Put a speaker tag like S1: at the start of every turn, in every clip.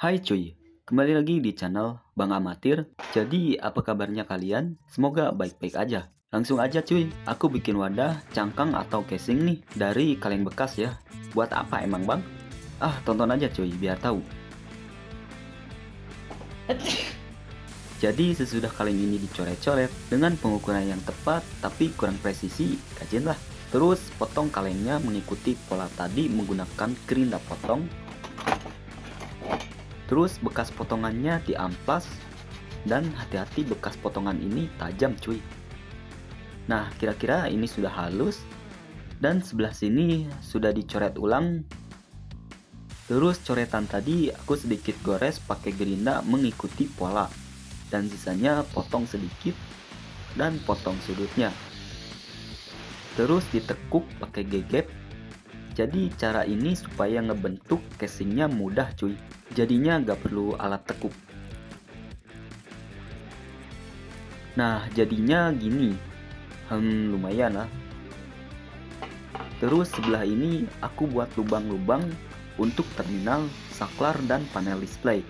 S1: Hai cuy, kembali lagi di channel Bang Amatir. Jadi apa kabarnya kalian? Semoga baik-baik aja. Langsung aja cuy, aku bikin wadah, cangkang atau casing nih dari kaleng bekas ya. Buat apa emang bang? Tonton aja cuy, biar tahu. Jadi sesudah kaleng ini dicoret-coret dengan pengukuran yang tepat tapi kurang presisi, kajian lah. Terus potong kalengnya mengikuti pola tadi menggunakan gerinda potong. Terus bekas potongannya diamplas dan hati-hati bekas potongan ini tajam cuy. Nah kira-kira ini sudah halus dan sebelah sini sudah dicoret ulang. Terus coretan tadi aku sedikit gores pakai gerinda mengikuti pola dan sisanya potong sedikit dan potong sudutnya. Terus ditekuk pakai gegep. Jadi cara ini supaya ngebentuk casingnya mudah cuy. Jadinya gak perlu alat tekuk. Nah jadinya gini. Lumayan lah. Terus sebelah ini aku buat lubang-lubang untuk terminal, saklar dan panel display.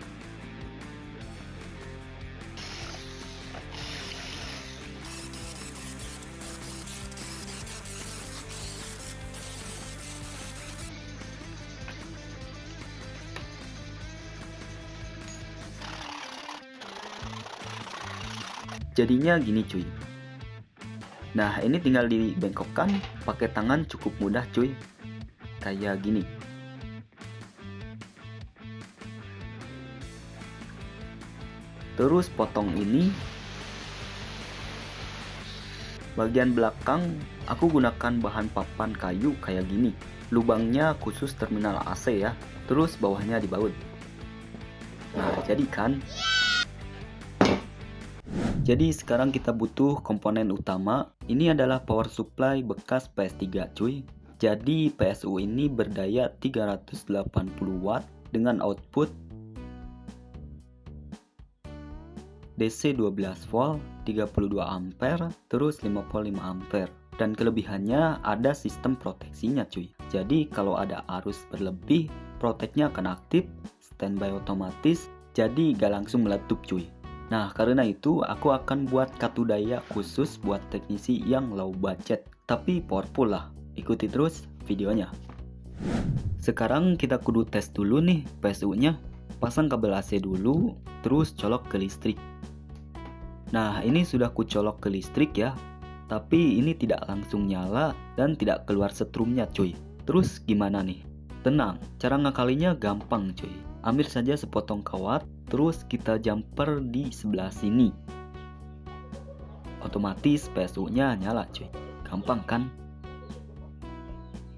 S1: Jadinya gini cuy. Nah ini tinggal dibengkokkan pakai tangan, cukup mudah cuy. Kayak gini. Terus potong ini. Bagian belakang aku gunakan bahan papan kayu kayak gini. Lubangnya khusus terminal AC ya. Terus bawahnya dibaut. Nah jadi kan. Jadi sekarang kita butuh komponen utama. Ini adalah power supply bekas PS3 cuy. Jadi PSU ini berdaya 380 watt dengan output DC 12 volt, 32 ampere, terus 55 ampere. Dan kelebihannya ada sistem proteksinya cuy. Jadi kalau ada arus berlebih, proteknya akan aktif, standby otomatis, jadi gak langsung meletup cuy. Nah karena itu aku akan buat kartu daya khusus buat teknisi yang low budget tapi powerful lah. Ikuti terus videonya. Sekarang kita kudu tes dulu nih PSU nya. Pasang kabel AC dulu, terus colok ke listrik. Nah ini sudah ku colok ke listrik ya. Tapi ini tidak langsung nyala dan tidak keluar setrumnya cuy. Terus gimana nih? Tenang, cara ngakalinya gampang cuy. Ambil saja sepotong kawat, terus kita jumper di sebelah sini. Otomatis PSU nya nyala cuy. Gampang kan?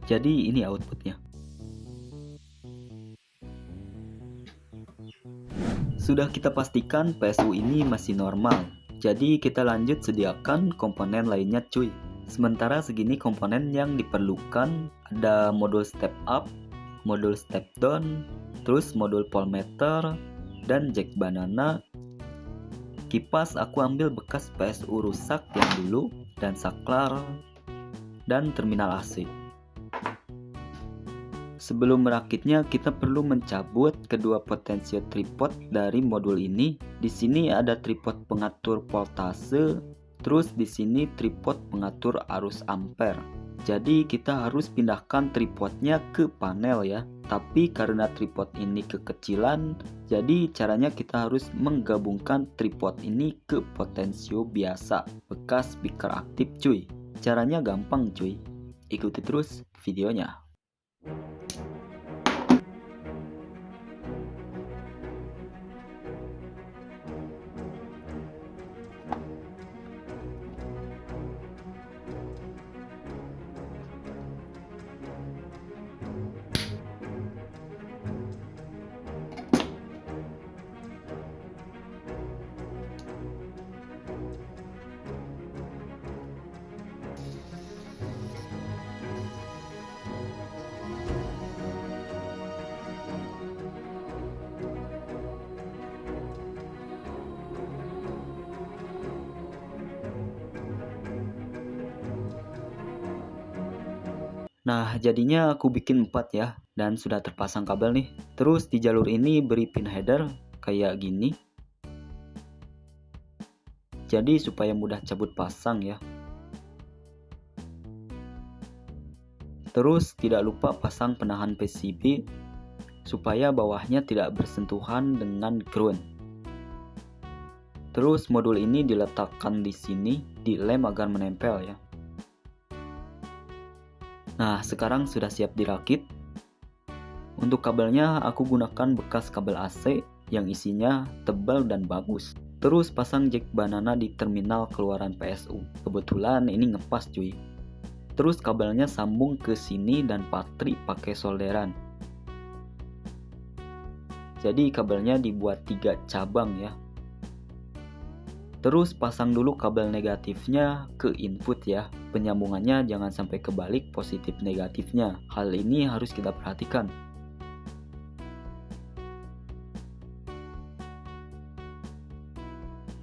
S1: Jadi ini outputnya. Sudah kita pastikan PSU ini masih normal. Jadi kita lanjut sediakan komponen lainnya cuy. Sementara segini komponen yang diperlukan ada modul step up, modul step down, terus modul voltmeter dan jack banana. Kipas aku ambil bekas PSU rusak yang dulu dan saklar dan terminal AC. Sebelum merakitnya kita perlu mencabut kedua potensio tripod dari modul ini. Di sini ada tripod pengatur voltase, terus di sini tripod pengatur arus ampere. Jadi kita harus pindahkan tripodnya ke panel ya. Tapi karena tripod ini kekecilan, jadi caranya kita harus menggabungkan tripod ini ke potensio biasa bekas speaker aktif cuy. Caranya gampang cuy. Ikuti terus videonya. Nah jadinya aku bikin 4 ya. Dan sudah terpasang kabel nih. Terus di jalur ini beri pin header kayak gini. Jadi supaya mudah cabut pasang ya. Terus tidak lupa pasang penahan PCB supaya bawahnya tidak bersentuhan dengan ground. Terus modul ini diletakkan di sini, dilem agar menempel ya. Nah, sekarang sudah siap dirakit. Untuk kabelnya aku gunakan bekas kabel AC yang isinya tebal dan bagus. Terus pasang jack banana di terminal keluaran PSU. Kebetulan ini ngepas cuy. Terus kabelnya sambung ke sini dan patri pakai solderan. Jadi kabelnya dibuat 3 cabang ya. Terus pasang dulu kabel negatifnya ke input ya. Penyambungannya jangan sampai kebalik positif negatifnya. Hal ini harus kita perhatikan.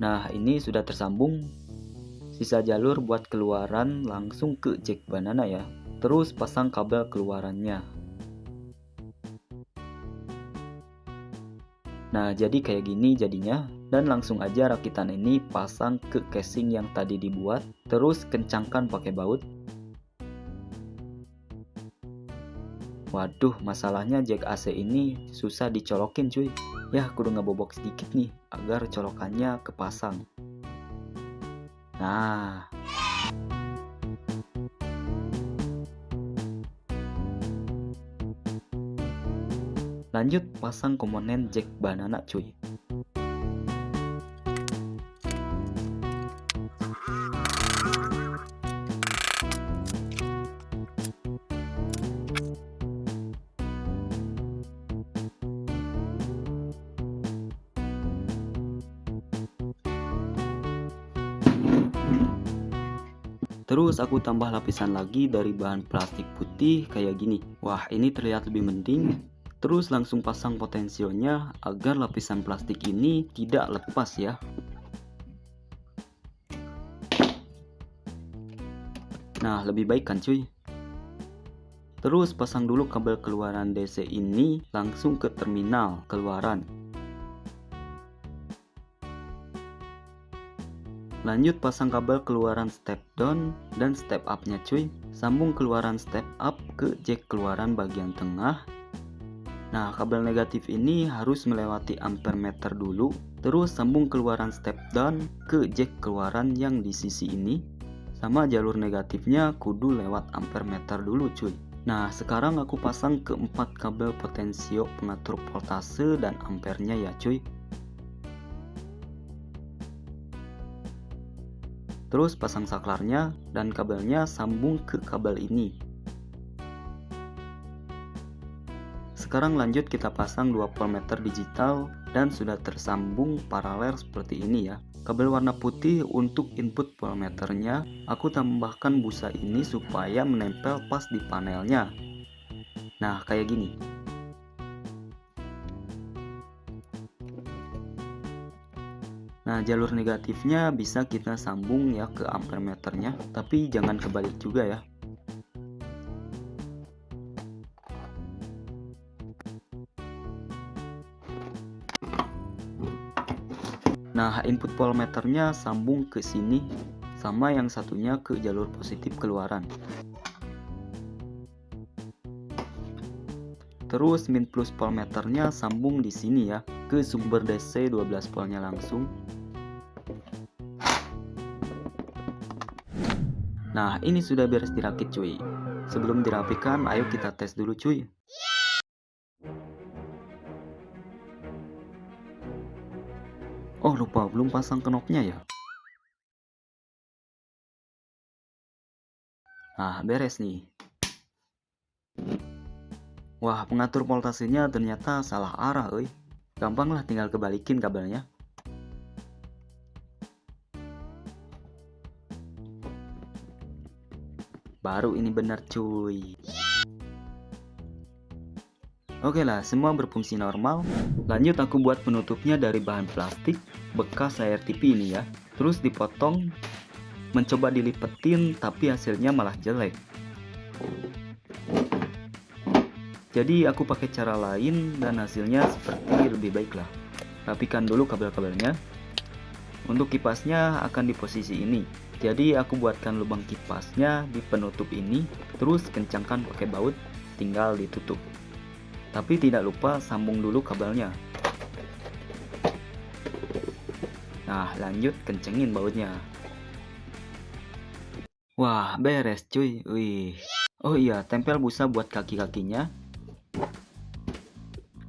S1: Nah, ini sudah tersambung. Sisa jalur buat keluaran langsung ke jack banana ya. Terus pasang kabel keluarannya. Nah, jadi kayak gini jadinya. Dan langsung aja rakitan ini pasang ke casing yang tadi dibuat. Terus kencangkan pakai baut. Waduh, masalahnya jack AC ini susah dicolokin cuy. Ya, kudu ngebobok sedikit nih agar colokannya kepasang. Nah, lanjut pasang komponen jack banana cuy. Terus aku tambah lapisan lagi dari bahan plastik putih kayak gini. Wah, ini terlihat lebih mending. Terus langsung pasang potensionya agar lapisan plastik ini tidak lepas ya. Nah, lebih baik kan cuy. Terus pasang dulu kabel keluaran DC ini langsung ke terminal keluaran. Lanjut pasang kabel keluaran step down dan step up nya cuy. Sambung keluaran step up ke jack keluaran bagian tengah. Nah, kabel negatif ini harus melewati ampermeter dulu. Terus sambung keluaran step down ke jack keluaran yang di sisi ini. Sama jalur negatifnya kudu lewat ampermeter dulu cuy. Nah, sekarang aku pasang ke 4 kabel potensio pengatur voltase dan ampernya ya cuy. Terus pasang saklarnya dan kabelnya sambung ke kabel ini. Sekarang lanjut kita pasang 2 voltmeter digital dan sudah tersambung paralel seperti ini ya. Kabel warna putih untuk input voltmeternya, aku tambahkan busa ini supaya menempel pas di panelnya. Nah, kayak gini. Nah, jalur negatifnya bisa kita sambung ya ke ampermeternya, tapi jangan kebalik juga ya. Nah, input voltmeternya sambung ke sini, sama yang satunya ke jalur positif keluaran. Terus min plus voltmeternya sambung di sini ya, ke sumber DC 12 voltnya langsung. Nah, ini sudah beres dirakit cuy. Sebelum dirapikan, ayo kita tes dulu cuy. Oh, lupa belum pasang knopnya ya. Nah, beres nih. Wah, pengatur voltasenya ternyata salah arah euy. Gampang lah tinggal kebalikin kabelnya. Baru ini benar cuy. Oke lah, semua berfungsi normal. Lanjut aku buat penutupnya dari bahan plastik bekas layar TV ini ya. Terus dipotong, mencoba dilipetin tapi hasilnya malah jelek. Jadi aku pakai cara lain dan hasilnya seperti lebih baik lah. Rapikan dulu kabel-kabelnya. Untuk kipasnya akan di posisi ini. Jadi aku buatkan lubang kipasnya di penutup ini, terus kencangkan pakai baut, tinggal ditutup. Tapi tidak lupa sambung dulu kabelnya. Nah, lanjut kencengin bautnya. Wah, beres cuy. Wih. Oh iya, tempel busa buat kaki-kakinya.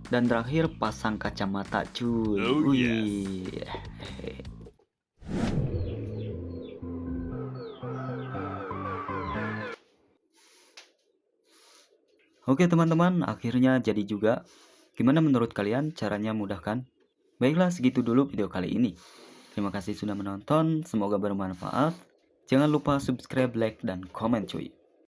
S1: Dan terakhir pasang kacamata cuy. Wih. Oke teman-teman, akhirnya jadi juga. Gimana menurut kalian caranya mudah kan? Baiklah, segitu dulu video kali ini. Terima kasih sudah menonton, semoga bermanfaat. Jangan lupa subscribe, like, dan komen cuy.